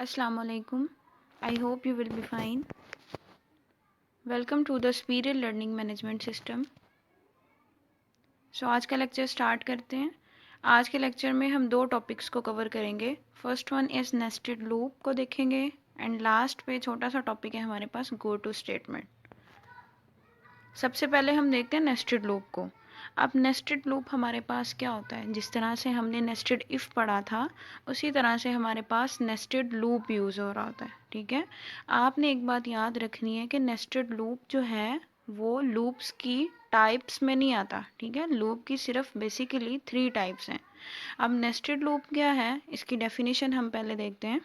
Assalamu alaikum. I hope you will be fine. Welcome to the Superior Learning Management System. आज का lecture start करते हैं। आज के लेक्चर में हम दो टॉपिक्स को कवर करेंगे। First one is nested loop को देखेंगे एंड लास्ट पे छोटा सा टॉपिक है हमारे पास गो टू स्टेटमेंट। सबसे पहले हम देखते हैं नेस्टेड लूप को। अब नेस्टेड लूप हमारे पास क्या होता है, जिस तरह से हमने नेस्टेड इफ़ पढ़ा था उसी तरह से हमारे पास नेस्टेड लूप यूज़ हो रहा होता है। ठीक है, आपने एक बात याद रखनी है कि नेस्टेड लूप जो है वो लूप्स की टाइप्स में नहीं आता। ठीक है, लूप की सिर्फ बेसिकली 3 टाइप्स हैं। अब नेस्टेड लूप क्या है, इसकी डेफिनेशन हम पहले देखते हैं।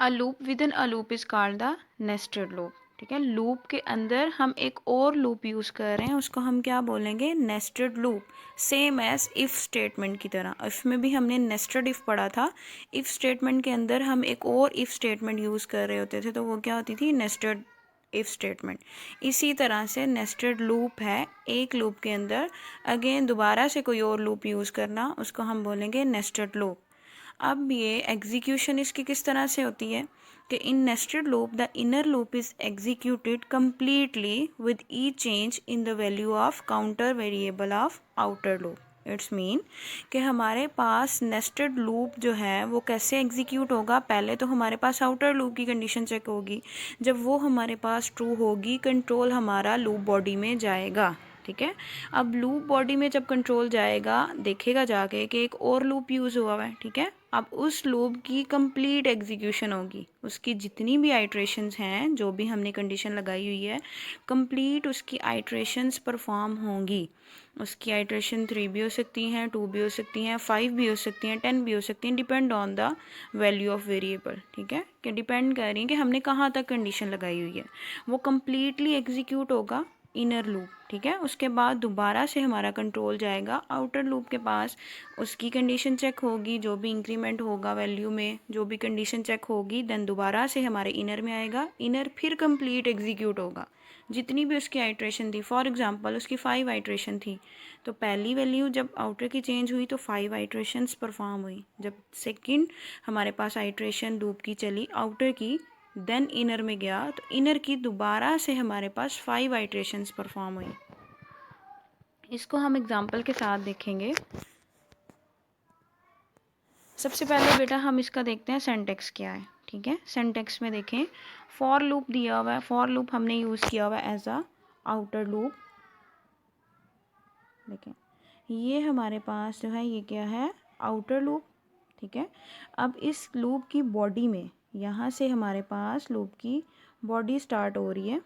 A loop with in a loop is called the nested loop. ठीक है, लूप के अंदर हम एक और लूप यूज़ कर रहे हैं, उसको हम क्या बोलेंगे, nested loop. Same as if statement की तरह। इफ़ में भी हमने नेस्टेड इफ़ पढ़ा था। इफ़ स्टेटमेंट के अंदर हम एक और इफ़ स्टेटमेंट यूज़ कर रहे होते थे, तो वो क्या होती थी, नेस्टेड इफ़ स्टेटमेंट। इसी तरह से नेस्टेड लूप है, एक लूप के अंदर अगेन दोबारा से कोई और लूप यूज़ करना, उसको हम बोलेंगे नेस्टेड लूप। अब ये एग्जीक्यूशन इसकी किस तरह से होती है कि in nested loop the inner loop is executed completely with each change in the value of counter variable of outer loop. It's mean कि हमारे पास नेस्टेड लूप जो है वो कैसे एग्जीक्यूट होगा। पहले तो हमारे पास आउटर लूप की कंडीशन चेक होगी, जब वो हमारे पास ट्रू होगी कंट्रोल हमारा लूप बॉडी में जाएगा। ठीक है, अब लूप बॉडी में जब कंट्रोल जाएगा देखेगा जाके कि एक और लूप यूज़ हुआ है। ठीक है, अब उस लूप की कंप्लीट एग्जीक्यूशन होगी, उसकी जितनी भी आइट्रेशंस हैं, जो भी हमने कंडीशन लगाई हुई है, कंप्लीट उसकी आइट्रेशंस परफॉर्म होंगी। उसकी आइट्रेशन 3 भी हो सकती हैं, 2 भी हो सकती हैं, 5 भी हो सकती हैं, 10 भी हो सकती हैं, depend on the value of variable. ठीक है, कि डिपेंड कर रही है कि हमने कहाँ तक कंडीशन लगाई हुई है। वो कम्प्लीटली एग्जीक्यूट होगा इनर लूप। ठीक है, उसके बाद दोबारा से हमारा कंट्रोल जाएगा आउटर लूप के पास, उसकी कंडीशन चेक होगी, जो भी इंक्रीमेंट होगा वैल्यू में, जो भी कंडीशन चेक होगी, देन दोबारा से हमारे इनर में आएगा। इनर फिर कंप्लीट एग्जीक्यूट होगा, जितनी भी उसकी आइट्रेशन थी। फॉर एग्जांपल उसकी 5 आइट्रेशन थी, तो पहली वैल्यू जब आउटर की चेंज हुई तो 5 आइट्रेशंस परफॉर्म हुई। जब सेकंड हमारे पास आइट्रेशन लूप की चली आउटर की, देन इनर में गया तो इनर की दोबारा से हमारे पास 5 आइट्रेशंस परफॉर्म हुई। इसको हम एग्जांपल के साथ देखेंगे। सबसे पहले बेटा हम इसका देखते हैं सिंटैक्स क्या है। ठीक है, सिंटैक्स में देखें, फॉर लूप दिया हुआ है। फॉर लूप हमने यूज़ किया हुआ है एज अ आउटर लूप। देखें, ये हमारे पास जो है ये क्या है, आउटर लूप। ठीक है, अब इस लूप की बॉडी में यहाँ से हमारे पास लूप की बॉडी स्टार्ट हो रही है।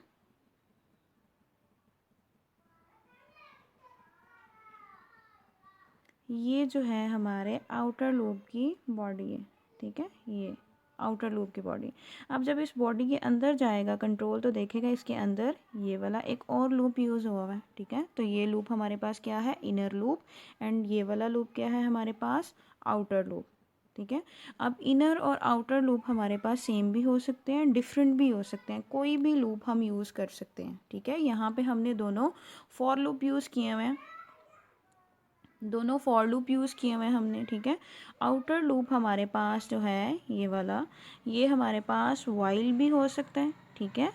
ये जो है हमारे आउटर लूप की बॉडी है। ठीक है, ये आउटर लूप की बॉडी। अब जब इस बॉडी के अंदर जाएगा कंट्रोल तो देखेगा इसके अंदर ये वाला एक और लूप यूज़ हुआ है। ठीक है, तो ये लूप हमारे पास क्या है, इनर लूप, एंड ये वाला लूप क्या है हमारे पास, आउटर लूप। ठीक है, अब इनर और आउटर लूप हमारे पास सेम भी हो सकते हैं, डिफरेंट भी हो सकते हैं, कोई भी लूप हम यूज़ कर सकते हैं। ठीक है, यहाँ पे हमने दोनों फॉर लूप यूज़ किए हुए हैं, दोनों फॉर लूप यूज़ किए हुए हमने। ठीक है, आउटर लूप हमारे पास जो है ये वाला, ये हमारे पास वाइल भी हो सकता है। ठीक है,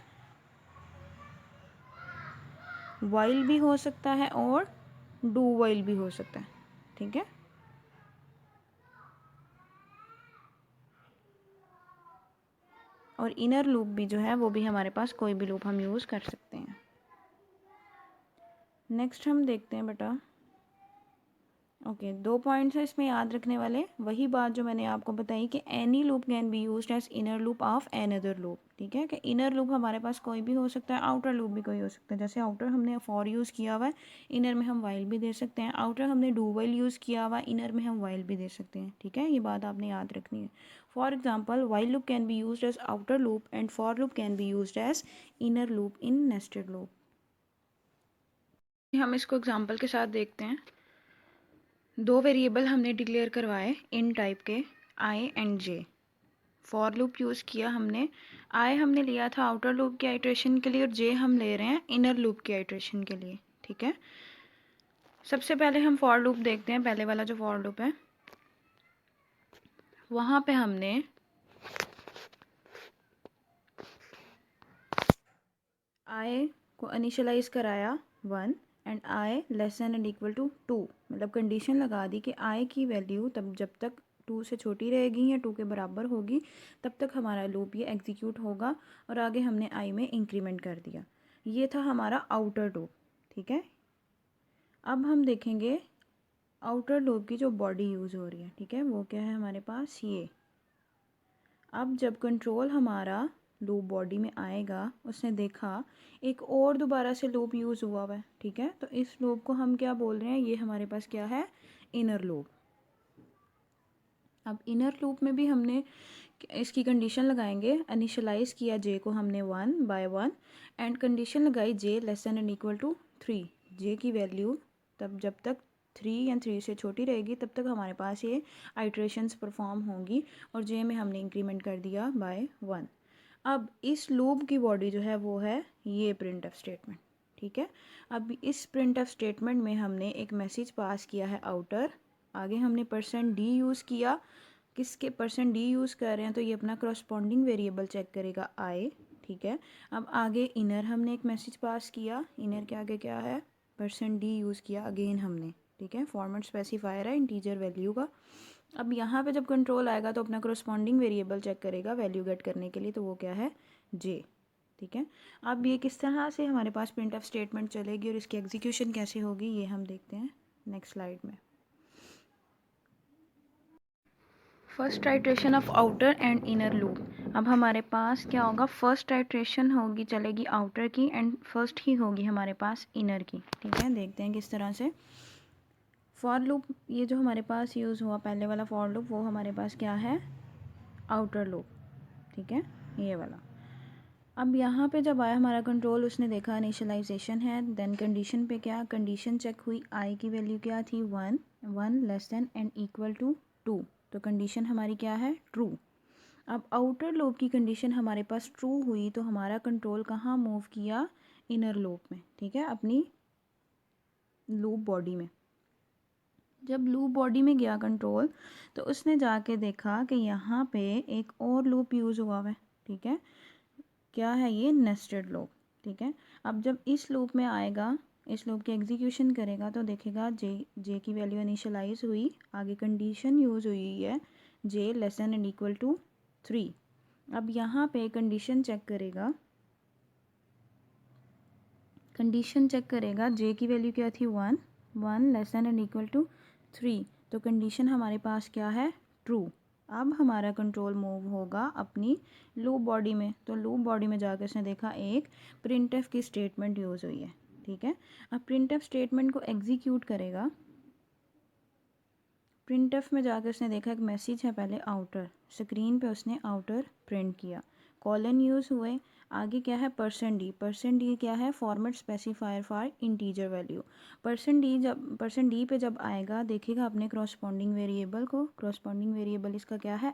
वाइल भी हो सकता है और डू वाइल भी हो सकता है। ठीक है, और इनर लूप भी जो है वो भी हमारे पास कोई भी लूप हम यूज़ कर सकते हैं। नेक्स्ट हम देखते हैं बेटा, ओके, 2 पॉइंट्स हैं इसमें याद रखने वाले। वही बात जो मैंने आपको बताई कि any loop can be used as inner loop of another loop. ठीक है, कि इनर लूप हमारे पास कोई भी हो सकता है, आउटर लूप भी कोई हो सकता है। जैसे आउटर हमने फॉर यूज़ किया हुआ है, इनर में हम वाइल भी दे सकते हैं। आउटर हमने डू वाइल यूज़ किया हुआ है, इनर में हम वाइल भी दे सकते हैं। ठीक है, ये बात आपने याद रखनी है। For example, while loop can be use as outer loop and for loop can be use as inner loop in nested loop. हम इसको एग्जाम्पल के साथ देखते हैं। दो वेरिएबल हमने डिक्लेयर करवाए इन टाइप के, I and J. For loop use किया हमने, आई हमने लिया था आउटर लूप की आइट्रेशन के लिए और जे हम ले रहे हैं इनर लूप की आइट्रेशन के लिए। ठीक है, सबसे पहले हम फॉर लूप देखते हैं, पहले वाला जो फॉर लूप है। वहाँ पे हमने आई को इनिशियलाइज कराया 1 and I less than and equal to 2, मतलब कंडीशन लगा दी कि आई की वैल्यू तब जब तक 2 से छोटी रहेगी या 2 के बराबर होगी तब तक हमारा लूप ये एग्जीक्यूट होगा। और आगे हमने आई में इंक्रीमेंट कर दिया। ये था हमारा आउटर लूप। ठीक है, अब हम देखेंगे आउटर लूप की जो बॉडी यूज़ हो रही है। ठीक है, वो क्या है हमारे पास ये। अब जब कंट्रोल हमारा लूप बॉडी में आएगा, उसने देखा एक और दोबारा से लूप यूज़ हुआ है। ठीक है, तो इस लूप को हम क्या बोल रहे हैं, ये हमारे पास क्या है, इनर लूप। अब इनर लूप में भी हमने इसकी कंडीशन लगाएंगे। इनिशियलाइज किया जे को हमने 1 बाय 1 एंड कंडीशन लगाई J less than and equal to 3। J की वैल्यू तब जब तक 3 या 3 से छोटी रहेगी तब तक हमारे पास ये आइट्रेशंस परफॉर्म होंगी। और जे में हमने इंक्रीमेंट कर दिया बाय 1। अब इस लूप की बॉडी जो है वो है ये प्रिंटफ स्टेटमेंट। ठीक है, अब इस प्रिंटफ स्टेटमेंट में हमने एक मैसेज पास किया है आउटर। आगे हमने %d यूज़ किया। किसके %d यूज़ कर रहे हैं, तो ये अपना करस्पॉन्डिंग वेरिएबल चेक करेगा आई। ठीक है, अब आगे इनर हमने एक मैसेज पास किया। इनर के आगे क्या है, %d यूज़ किया अगेन हमने। ठीक है, फॉर्मेट स्पेसिफायर है इंटीजर वैल्यू का। अब यहाँ पे जब कंट्रोल आएगा तो अपना करस्पॉन्डिंग वेरिएबल चेक करेगा वैल्यू गेट करने के लिए, तो वो क्या है, जे। ठीक है, अब ये किस तरह से हमारे पास प्रिंट ऑफ स्टेटमेंट चलेगी और इसकी एग्जीक्यूशन कैसे होगी ये हम देखते हैं नेक्स्ट स्लाइड में। First iteration of outer and inner loop. अब हमारे पास क्या होगा, फर्स्ट आइट्रेशन होगी चलेगी आउटर की एंड फर्स्ट ही होगी हमारे पास इनर की। ठीक है, देखते हैं किस तरह से। फॉर लूप ये जो हमारे पास यूज़ हुआ पहले वाला फॉर लूप, वो हमारे पास क्या है, आउटर लूप। ठीक है, ये वाला। अब यहाँ पे जब आया हमारा कंट्रोल, उसने देखा इनिशियलाइजेशन है, देन कंडीशन पे क्या, कंडीशन चेक हुई, आई की वैल्यू क्या थी 1, 1 less than and equal to 2, तो कंडीशन हमारी क्या है, ट्रू। अब आउटर लूप की कंडीशन हमारे पास ट्रू हुई तो हमारा कंट्रोल कहाँ मूव किया, इनर लूप में। ठीक है, अपनी लूप बॉडी में। जब लूप बॉडी में गया कंट्रोल, तो उसने जाके देखा कि यहाँ पे एक और लूप यूज़ हुआ है। ठीक है, क्या है ये, नेस्टेड लूप। ठीक है, अब जब इस लूप में आएगा, इस लूप की एग्जीक्यूशन करेगा तो देखेगा जे की वैल्यू इनिशियलाइज हुई, आगे कंडीशन यूज़ हुई है J less than and equal to 3। अब यहाँ पे कंडीशन चेक करेगा, कंडीशन चेक करेगा जे की वैल्यू क्या थी 1, 1 less than and equal to 3, तो कंडीशन हमारे पास क्या है, ट्रू। अब हमारा कंट्रोल मूव होगा अपनी लूप बॉडी में, तो लूप बॉडी में जाकर उसने देखा एक प्रिंटफ की स्टेटमेंट यूज़ हुई है। ठीक है, अब प्रिंटफ स्टेटमेंट को एग्जीक्यूट करेगा। प्रिंटफ में जाकर उसने देखा एक मैसेज है पहले आउटर, स्क्रीन पे उसने आउटर प्रिंट किया, कॉलन यूज़ हुए, आगे क्या है %d। %d क्या है, format specifier for integer value. %d पे जब आएगा देखेगा अपने करस्पॉन्डिंग वेरिएबल को, करस्पॉन्डिंग वेरिएबल इसका क्या है,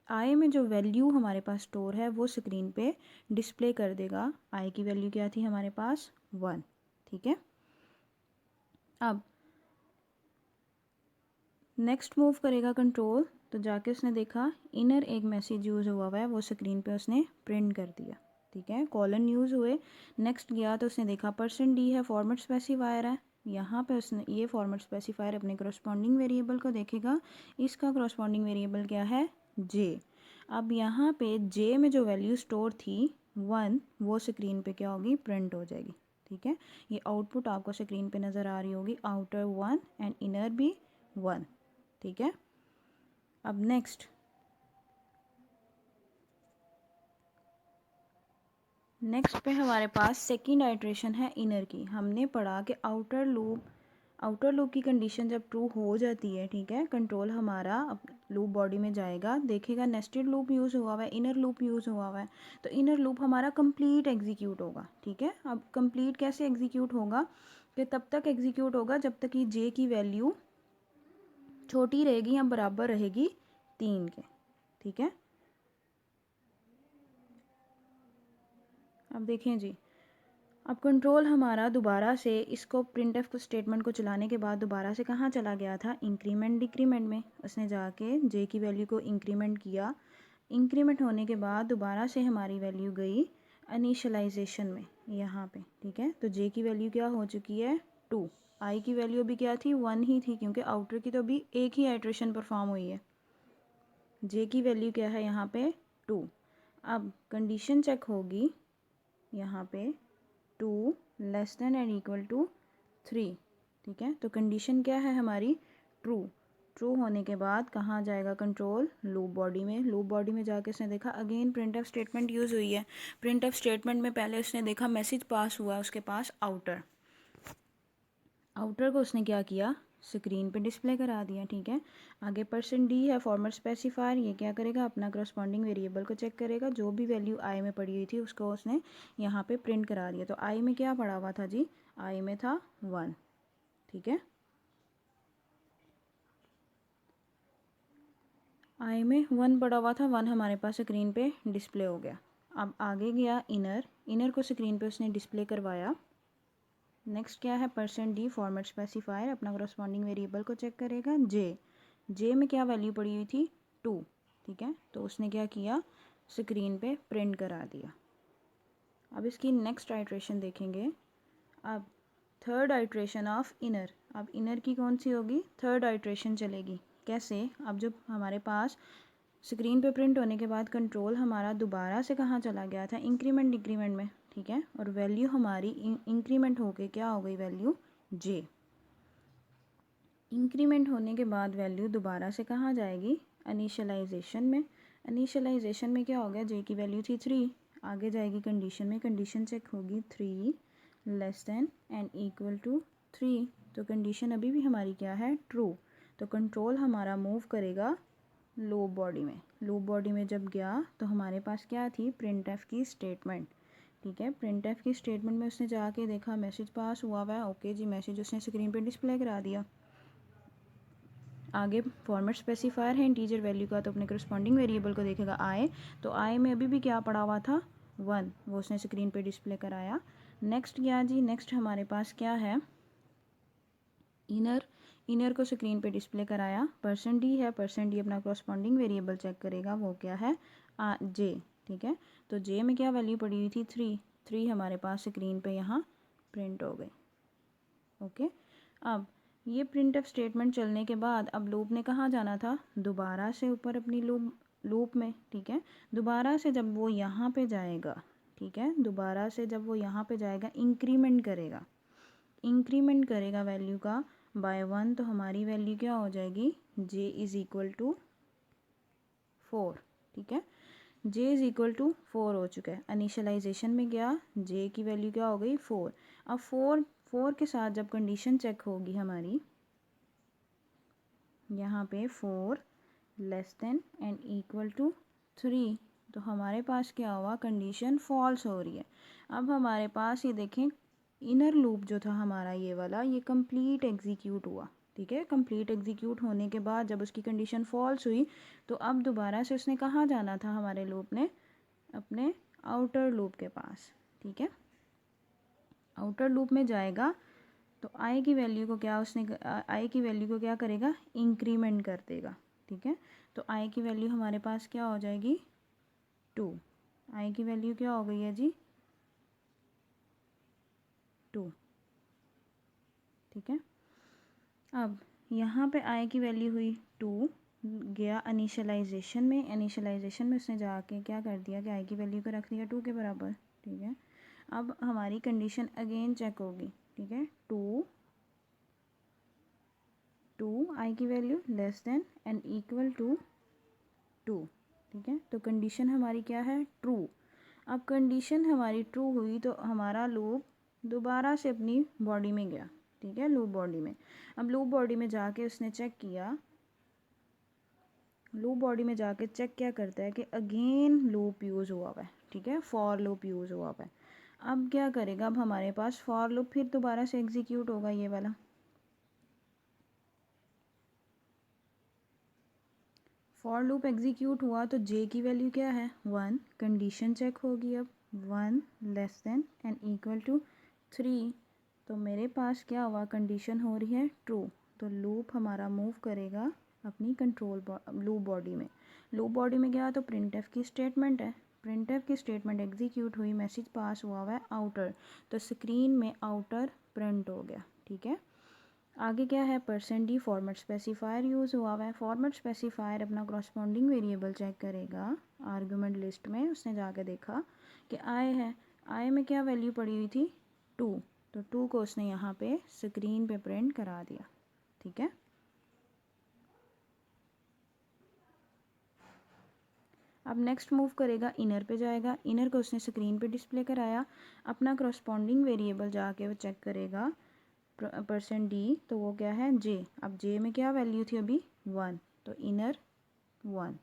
आई में जो वैल्यू हमारे पास स्टोर है वो स्क्रीन पे डिस्प्ले कर देगा। आई की वैल्यू क्या थी हमारे पास 1। ठीक है, अब नेक्स्ट मूव करेगा कंट्रोल, तो जाके उसने देखा इनर एक मैसेज यूज़ हुआ है, वो स्क्रीन पे उसने प्रिंट कर दिया। ठीक है, कॉलन यूज़ हुए। नेक्स्ट गया तो उसने देखा %d है, फॉर्मेट स्पेसिफायर है, यहाँ पे उसने ये फॉर्मेट स्पेसिफायर अपने करस्पॉन्डिंग वेरिएबल को देखेगा, इसका करस्पॉन्डिंग वेरिएबल क्या है, जे। अब यहाँ पे जे में जो वैल्यू स्टोर थी 1, वो स्क्रीन पे क्या होगी, प्रिंट हो जाएगी। ठीक है, ये आउटपुट आपको स्क्रीन पे नज़र आ रही होगी, आउटर 1 एंड इनर भी 1। ठीक है, अब नेक्स्ट पे हमारे पास सेकंड आइट्रेशन है इनर की। हमने पढ़ा कि आउटर लूप की कंडीशन जब ट्रू हो जाती है, ठीक है, कंट्रोल हमारा लूप बॉडी में जाएगा, देखेगा नेस्टेड लूप यूज़ हुआ है, इनर लूप यूज़ हुआ है, तो इनर लूप हमारा कंप्लीट एग्जीक्यूट होगा। ठीक है, अब कंप्लीट कैसे एग्जीक्यूट होगा, कि तब तक एग्जीक्यूट होगा जब तक कि जे की वैल्यू छोटी रहेगी या बराबर रहेगी 3 के। ठीक है, अब देखें जी, अब कंट्रोल हमारा दोबारा से इसको प्रिंटफ को स्टेटमेंट को चलाने के बाद दोबारा से कहाँ चला गया था, इंक्रीमेंट डिक्रीमेंट में। उसने जाके जे की वैल्यू को इंक्रीमेंट किया, इंक्रीमेंट होने के बाद दोबारा से हमारी वैल्यू गई इनिशियलाइजेशन में यहाँ पे, ठीक है। तो जे की वैल्यू क्या हो चुकी है 2, आई की वैल्यू अभी क्या थी 1 ही थी, क्योंकि आउटर की तो अभी एक ही आइट्रेशन परफॉर्म हुई है। जे की वैल्यू क्या है यहाँ पे 2। अब कंडीशन चेक होगी यहाँ पे 2 less than and equal to 3, ठीक है। तो कंडीशन क्या है हमारी ट्रू। ट्रू होने के बाद कहाँ जाएगा कंट्रोल, लूप बॉडी में। लूप बॉडी में जाके उसने देखा अगेन प्रिंटफ स्टेटमेंट यूज़ हुई है। प्रिंटफ स्टेटमेंट में पहले उसने देखा मैसेज पास हुआ उसके पास आउटर, आउटर को उसने क्या किया स्क्रीन पे डिस्प्ले करा दिया, ठीक है। आगे %d है फॉर्मेट स्पेसिफायर, ये क्या करेगा अपना करस्पॉन्डिंग वेरिएबल को चेक करेगा, जो भी वैल्यू आई में पड़ी हुई थी उसको उसने यहाँ पे प्रिंट करा दिया। तो आई में क्या पड़ा हुआ था जी, आई में था 1, ठीक है। आई में 1 पड़ा हुआ था, 1 हमारे पास स्क्रीन पे डिस्प्ले हो गया। अब आगे गया इनर, इनर को स्क्रीन पे उसने डिस्प्ले करवाया। नेक्स्ट क्या है %d फॉर्मेट स्पेसिफायर, अपना करस्पॉन्डिंग वेरिएबल को चेक करेगा। जे में क्या वैल्यू पड़ी हुई थी 2, ठीक है। तो उसने क्या किया स्क्रीन पे प्रिंट करा दिया। अब इसकी नेक्स्ट आइट्रेशन देखेंगे। अब थर्ड आइट्रेशन ऑफ इनर, अब इनर की कौन सी होगी, थर्ड आइट्रेशन चलेगी। कैसे, अब जब हमारे पास स्क्रीन पे प्रिंट होने के बाद कंट्रोल हमारा दोबारा से कहाँ चला गया था, इंक्रीमेंट डिक्रीमेंट में, ठीक है। और वैल्यू हमारी इंक्रीमेंट होके क्या हो गई वैल्यू जे। इंक्रीमेंट होने के बाद वैल्यू दोबारा से कहाँ जाएगी इनिशियलाइजेशन में। इनिशियलाइजेशन में क्या हो गया, जे की वैल्यू थी 3, आगे जाएगी कंडीशन में, कंडीशन चेक होगी 3 less than and equal to 3। तो कंडीशन अभी भी हमारी क्या है ट्रू। तो कंट्रोल हमारा मूव करेगा लूप बॉडी में। लूप बॉडी में जब गया तो हमारे पास क्या थी प्रिंटफ की स्टेटमेंट, ठीक है। प्रिंटफ की स्टेटमेंट में उसने जाके देखा मैसेज पास हुआ है, ओके जी, मैसेज उसने स्क्रीन पे डिस्प्ले करा दिया। आगे फॉर्मेट स्पेसिफायर है इंटीजर वैल्यू का, तो अपने करस्पॉन्डिंग वेरिएबल को देखेगा आई, तो आई में अभी भी क्या पड़ा हुआ था 1, वो उसने स्क्रीन पे डिस्प्ले कराया। नेक्स्ट क्या जी, नेक्स्ट हमारे पास क्या है इनर, इनर को स्क्रीन पे डिस्प्ले कराया। %d है, %d अपना करस्पॉन्डिंग वेरिएबल चेक करेगा, वो क्या है जे, ठीक है। तो जे में क्या वैल्यू पड़ी हुई थी 3 हमारे पास स्क्रीन पे यहाँ प्रिंट हो गई, ओके। अब ये प्रिंटफ स्टेटमेंट चलने के बाद अब लूप ने कहाँ जाना था, दोबारा से ऊपर अपनी लूप में, ठीक है। दोबारा से जब वो यहाँ पे जाएगा, ठीक है, दोबारा से जब वो यहाँ पे जाएगा इंक्रीमेंट करेगा, इंक्रीमेंट करेगा वैल्यू का बाय 1, तो हमारी वैल्यू क्या हो जाएगी j इज़ इक्वल टू 4, ठीक है। j इज़ इक्वल टू 4 हो चुका है। इनिशियलाइजेशन में गया, j की वैल्यू क्या हो गई 4। अब 4 के साथ जब कंडीशन चेक होगी हमारी यहाँ पे 4 less than and equal to 3, तो हमारे पास क्या हुआ कंडीशन फॉल्स हो रही है। अब हमारे पास ये देखें इनर लूप जो था हमारा ये वाला, ये कंप्लीट एग्जीक्यूट हुआ, ठीक है। कंप्लीट एग्जीक्यूट होने के बाद जब उसकी कंडीशन फॉल्स हुई तो अब दोबारा से उसने कहाँ जाना था हमारे लूप ने, अपने आउटर लूप के पास, ठीक है। आउटर लूप में जाएगा तो आई की वैल्यू को क्या उसने आई की वैल्यू को क्या करेगा इंक्रीमेंट कर देगा, ठीक है। तो आई की वैल्यू हमारे पास क्या हो जाएगी 2, आई की वैल्यू क्या हो गई है जी 2, ठीक है। अब यहाँ पे आई की वैल्यू हुई 2, गया इनिशियलाइजेशन में, इनिशियलाइजेशन में उसने जाके क्या कर दिया कि आई की वैल्यू को रख दिया 2 के बराबर, ठीक है। अब हमारी कंडीशन अगेन चेक होगी, ठीक है, 2 आई की value less than and equal to 2, ठीक है। तो कंडीशन हमारी क्या है ट्रू। अब कंडीशन हमारी ट्रू हुई तो हमारा लूप दोबारा से अपनी बॉडी में गया, ठीक है, लूप बॉडी में। अब लूप बॉडी में जाके उसने चेक किया, लूप बॉडी में जाके चेक क्या करता है कि अगेन लूप यूज़ हुआ हुआ है, ठीक है, फॉर लूप यूज़ हुआ हुआ है। अब क्या करेगा, अब हमारे पास फॉर लूप फिर दोबारा से एग्जीक्यूट होगा ये वाला। फॉर लूप एग्जीक्यूट हुआ तो जे की वैल्यू क्या है 1, कंडीशन चेक होगी। अब 1 less than and equal to 3, तो मेरे पास क्या हुआ, कंडीशन हो रही है ट्रू। तो लूप हमारा मूव करेगा अपनी कंट्रोल लूप बॉडी में। लूप बॉडी में गया तो प्रिंटफ की स्टेटमेंट है, प्रिंटफ की स्टेटमेंट एग्जीक्यूट हुई, मैसेज पास हुआ है आउटर, तो स्क्रीन में आउटर प्रिंट हो गया। ठीक है, आगे क्या है, %d फॉर्मेट स्पेसिफायर यूज़ हुआ है। फॉर्मेट स्पेसिफायर अपना करस्पॉन्डिंग वेरिएबल चेक करेगा आर्गुमेंट लिस्ट में, उसने जाके देखा कि आई है, आई में क्या वैल्यू पड़ी हुई थी 2, तो 2 को उसने यहाँ पे स्क्रीन पे प्रिंट करा दिया। ठीक है, अब नेक्स्ट मूव करेगा, इनर पे जाएगा, इनर को उसने स्क्रीन पे डिस्प्ले कराया, अपना करस्पॉन्डिंग वेरिएबल जाके वो चेक करेगा %d, तो वो क्या है j। अब j में क्या वैल्यू थी अभी 1, तो इनर 1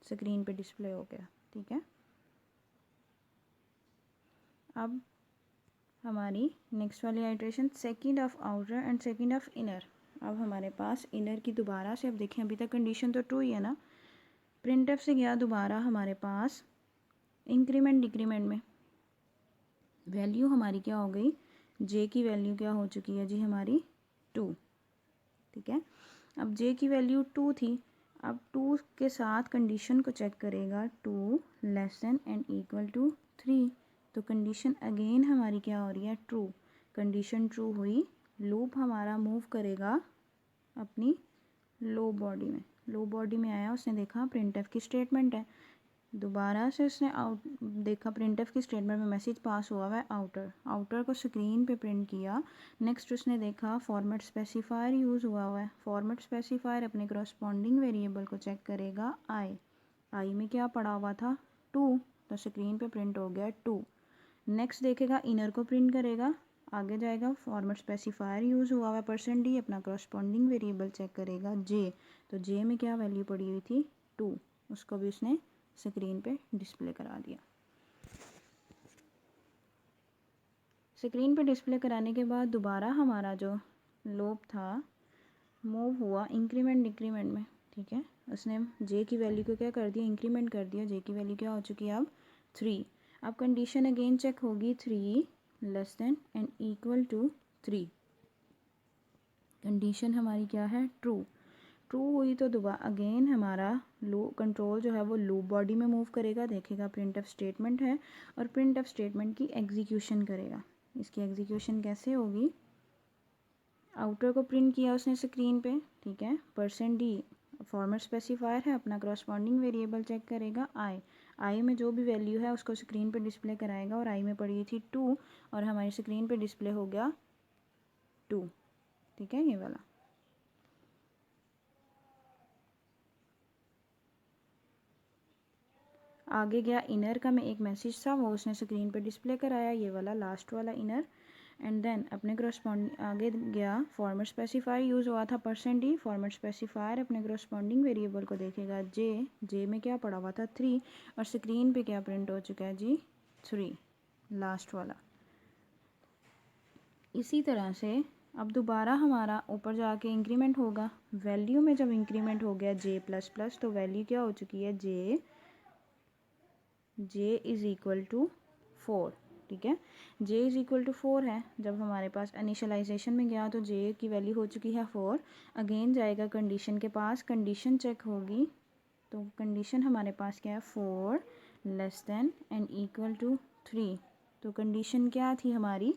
स्क्रीन पे डिस्प्ले हो गया। ठीक है, अब हमारी नेक्स्ट वाली iteration second of outer and second of inner. अब हमारे पास इनर की दोबारा से, अब देखें अभी तक कंडीशन तो ट्रू ही है ना, प्रिंटफ से गया दोबारा हमारे पास इंक्रीमेंट डिक्रीमेंट में वैल्यू हमारी क्या हो गई, जे की वैल्यू क्या हो चुकी है जी हमारी 2। ठीक है, अब जे की वैल्यू 2 थी, अब 2 के साथ कंडीशन को चेक करेगा 2 less than and equal to 3, तो कंडीशन अगेन हमारी क्या हो रही है ट्रू। कंडीशन ट्रू हुई, लूप हमारा मूव करेगा अपनी लो बॉडी में। लो बॉडी में आया, उसने देखा प्रिंटफ की स्टेटमेंट है, दोबारा से उसने आउट देखा प्रिंटफ की स्टेटमेंट में मैसेज पास हुआ है आउटर, आउटर को स्क्रीन पे प्रिंट किया। नेक्स्ट उसने देखा फॉर्मेट स्पेसिफायर यूज़ हुआ है, फॉर्मेट स्पेसिफायर अपने करस्पॉन्डिंग वेरिएबल को चेक करेगा आई, आई में क्या पड़ा हुआ था 2, तो स्क्रीन पे प्रिंट हो गया 2। नेक्स्ट देखेगा इनर को प्रिंट करेगा, आगे जाएगा फॉर्मेट स्पेसिफायर यूज़ हुआ है %d, अपना करस्पॉन्डिंग वेरिएबल चेक करेगा जे, तो जे में क्या वैल्यू पड़ी हुई थी 2, उसको भी उसने स्क्रीन पे डिस्प्ले करा दिया। स्क्रीन पे डिस्प्ले कराने के बाद दोबारा हमारा जो लूप था मूव हुआ इंक्रीमेंट डिक्रीमेंट में। ठीक है, उसने जे की वैल्यू को क्या कर दिया, इंक्रीमेंट कर दिया, जे की वैल्यू क्या हो चुकी है अब 3। अब कंडीशन अगेन चेक होगी 3 less than and equal to 3, condition हमारी क्या है ट्रू। ट्रू हुई तो दोबारा अगेन हमारा कंट्रोल जो है वो लूप बॉडी में मूव करेगा, देखेगा प्रिंटफ स्टेटमेंट है और प्रिंटफ स्टेटमेंट की एग्जीक्यूशन करेगा। इसकी एग्जीक्यूशन कैसे होगी, आउटर को प्रिंट किया उसने स्क्रीन पे। ठीक है, %d फॉर्मेट स्पेसिफायर है, अपना करस्पॉन्डिंग वेरिएबल चेक करेगा आई, आई में जो भी वैल्यू है उसको स्क्रीन पे डिस्प्ले कराएगा, और आई में पड़ी थी 2 और हमारी स्क्रीन पे डिस्प्ले हो गया 2। ठीक है, ये वाला। आगे गया इनर का, में एक मैसेज था वो उसने स्क्रीन पे डिस्प्ले कराया, ये वाला लास्ट वाला इनर। एंड देन अपने करस्पॉन्डिंग आगे गया फॉर्मेट स्पेसिफायर यूज़ हुआ था %d, फॉर्मेट स्पेसिफायर अपने करस्पॉन्डिंग वेरिएबल को देखेगा जे, जे में क्या पड़ा हुआ था 3 और स्क्रीन पे क्या प्रिंट हो चुका है जी 3, लास्ट वाला। इसी तरह से अब दोबारा हमारा ऊपर जाके इंक्रीमेंट होगा, वैल्यू में जब इंक्रीमेंट हो गया j++, तो वैल्यू क्या हो चुकी है जे इज़ इक्वल टू 4। ठीक है, जे इज़ इक्वल टू 4 है, जब हमारे पास इनिशियलाइजेशन में गया तो जे की वैल्यू हो चुकी है 4। अगेन जाएगा कंडीशन के पास, कंडीशन चेक होगी, तो कंडीशन हमारे पास क्या है 4 less than and equal to 3, तो कंडीशन क्या थी हमारी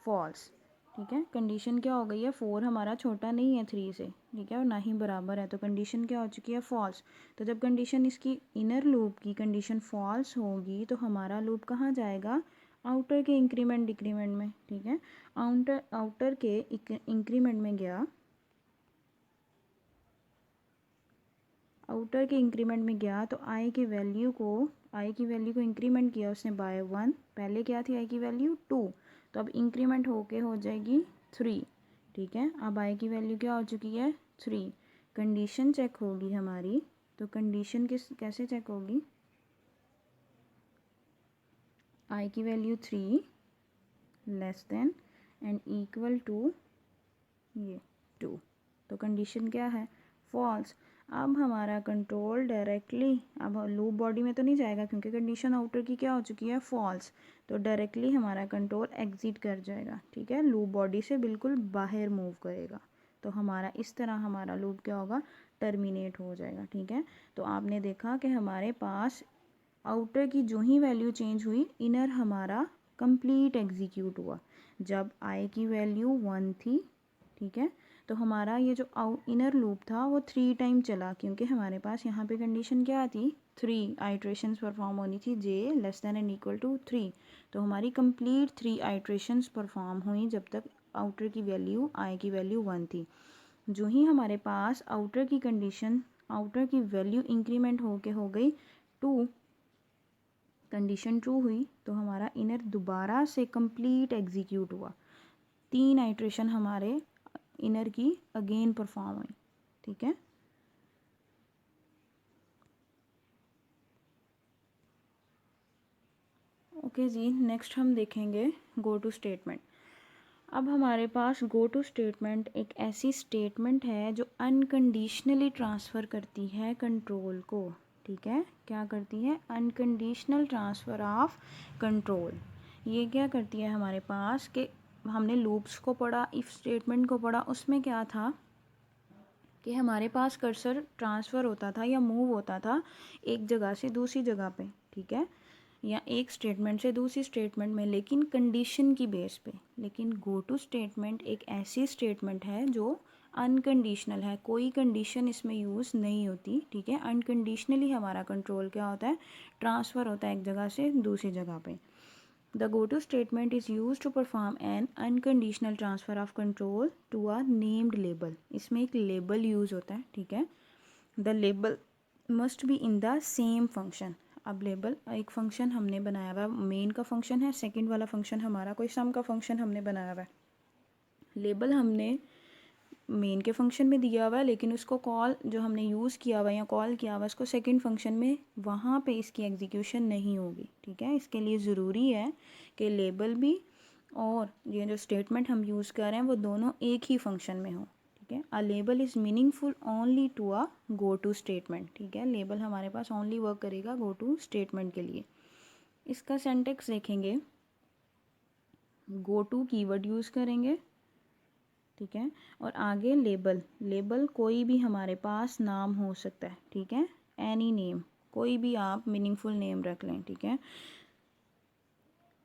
फॉल्स। ठीक है, कंडीशन क्या हो गई है 4 हमारा छोटा नहीं है 3 से, ठीक है, और ना ही बराबर है, तो कंडीशन क्या हो चुकी है फॉल्स। तो जब कंडीशन इसकी इनर लूप की कंडीशन फॉल्स होगी तो हमारा लूप कहाँ जाएगा, आउटर के इंक्रीमेंट डिक्रीमेंट में। ठीक है, आउटर के इंक्रीमेंट में गया, आउटर के इंक्रीमेंट में गया तो आई की वैल्यू को इंक्रीमेंट किया उसने बाय 1, पहले क्या थी आई की वैल्यू 2, तो अब इंक्रीमेंट होके हो जाएगी 3। ठीक है, अब आई की वैल्यू क्या हो चुकी है 3, कंडीशन चेक होगी हमारी, तो कंडीशन कैसे चेक होगी, आई की value 3 less than and equal to ये 2, तो कंडीशन क्या है फॉल्स। अब हमारा कंट्रोल डायरेक्टली, अब लूप बॉडी में तो नहीं जाएगा क्योंकि कंडीशन आउटर की क्या हो चुकी है, फॉल्स, तो डायरेक्टली हमारा कंट्रोल एग्जिट कर जाएगा, ठीक है, लूप बॉडी से बिल्कुल बाहर मूव करेगा। तो हमारा इस तरह हमारा लूप क्या होगा, टर्मिनेट हो जाएगा, ठीक है। तो आपने देखा कि हमारे पास आउटर की जो ही वैल्यू चेंज हुई, इनर हमारा कंप्लीट एग्जीक्यूट हुआ। जब आई की वैल्यू 1 थी, ठीक है, तो हमारा ये जो इनर लूप था वो 3 टाइम चला, क्योंकि हमारे पास यहाँ पे कंडीशन क्या थी, 3 आइट्रेशंस परफॉर्म होनी थी, j less than and equal to 3। तो हमारी कंप्लीट 3 आइट्रेशंस परफॉर्म हुई जब तक आउटर की वैल्यू आई की वैल्यू 1 थी। जो ही हमारे पास आउटर की कंडीशन, आउटर की वैल्यू इंक्रीमेंट होके हो गई 2, कंडीशन ट्रू हुई, तो हमारा इनर दोबारा से कंप्लीट एग्जीक्यूट हुआ। 3 आइट्रेशन हमारे इनर की अगेन परफॉर्म हुई, ठीक है। ओके जी, नेक्स्ट हम देखेंगे गो टू स्टेटमेंट। अब हमारे पास गो टू स्टेटमेंट एक ऐसी स्टेटमेंट है जो अनकंडीशनली ट्रांसफ़र करती है कंट्रोल को, ठीक है, क्या करती है, अनकंडीशनल ट्रांसफ़र ऑफ कंट्रोल। ये क्या करती है हमारे पास कि हमने लूप्स को पढ़ा, इफ़ स्टेटमेंट को पढ़ा, उसमें क्या था कि हमारे पास कर्सर ट्रांसफ़र होता था या मूव होता था एक जगह से दूसरी जगह पे, ठीक है, या एक स्टेटमेंट से दूसरी स्टेटमेंट में, लेकिन कंडीशन की बेस पे। लेकिन गो टू स्टेटमेंट एक ऐसी स्टेटमेंट है जो अनकंडीशनल है, कोई कंडीशन इसमें यूज़ नहीं होती, ठीक है, अनकंडीशनली हमारा कंट्रोल क्या होता है, ट्रांसफ़र होता है एक जगह से दूसरी जगह पे। The go-to statement is used to perform an unconditional transfer of control to a named label. इसमें एक label use होता है, ठीक है। The label must be in the same function. अब लेबल एक फंक्शन हमने बनाया हुआ है, मेन का फंक्शन है, सेकंड वाला फंक्शन हमारा कोई सम का फंक्शन हमने बनाया हुआ है। लेबल हमने मेन के फंक्शन में दिया हुआ है, लेकिन उसको कॉल जो हमने यूज़ किया हुआ है या कॉल किया हुआ है उसको सेकंड फंक्शन में, वहाँ पे इसकी एग्जीक्यूशन नहीं होगी, ठीक है। इसके लिए ज़रूरी है कि लेबल भी और ये जो स्टेटमेंट हम यूज़ कर रहे हैं वो दोनों एक ही फंक्शन में हो, ठीक है। A label is meaningful only to a go to statement, ठीक है, लेबल हमारे पास ओनली वर्क करेगा गो टू स्टेटमेंट के लिए। इसका सिंटैक्स देखेंगे, गो टू कीवर्ड यूज़ करेंगे, ठीक है, और आगे लेबल, लेबल कोई भी हमारे पास नाम हो सकता है, ठीक है, एनी नेम, कोई भी आप मीनिंगफुल नेम रख लें, ठीक है।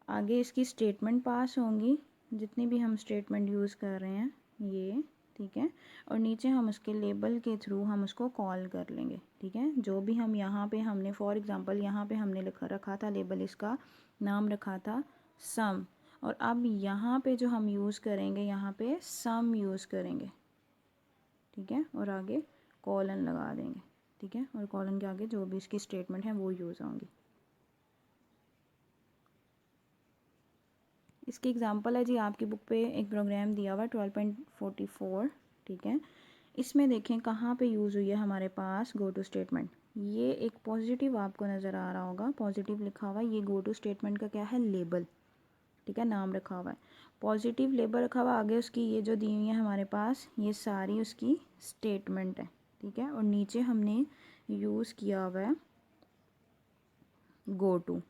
आगे इसकी स्टेटमेंट पास होंगी, जितनी भी हम स्टेटमेंट यूज़ कर रहे हैं ये, ठीक है, और नीचे हम उसके लेबल के थ्रू हम उसको कॉल कर लेंगे, ठीक है। जो भी हम यहाँ पे हमने फॉर एग्ज़ाम्पल यहाँ पे हमने रखा था लेबल, इसका नाम रखा था सम, और अब यहाँ पे जो हम यूज़ करेंगे, यहाँ पे सम यूज़ करेंगे, ठीक है, और आगे कॉलन लगा देंगे, ठीक है, और कॉलन के आगे जो भी इसकी स्टेटमेंट है वो यूज़ होंगी। इसकी एग्जांपल है जी, आपकी बुक पे एक प्रोग्राम दिया हुआ है 12.44, ठीक है। इसमें देखें कहाँ पे यूज़ हुई है हमारे पास गो टू स्टेटमेंट। ये एक पॉजिटिव आपको नज़र आ रहा होगा, पॉजिटिव लिखा हुआ है, ये गो टू स्टेटमेंट का क्या है, लेबल, ठीक है, नाम रखा हुआ है, पॉजिटिव लेबल रखा हुआ, आगे उसकी ये जो दी हुई है हमारे पास ये सारी उसकी स्टेटमेंट है, ठीक है, और नीचे हमने यूज़ किया हुआ है गो टू।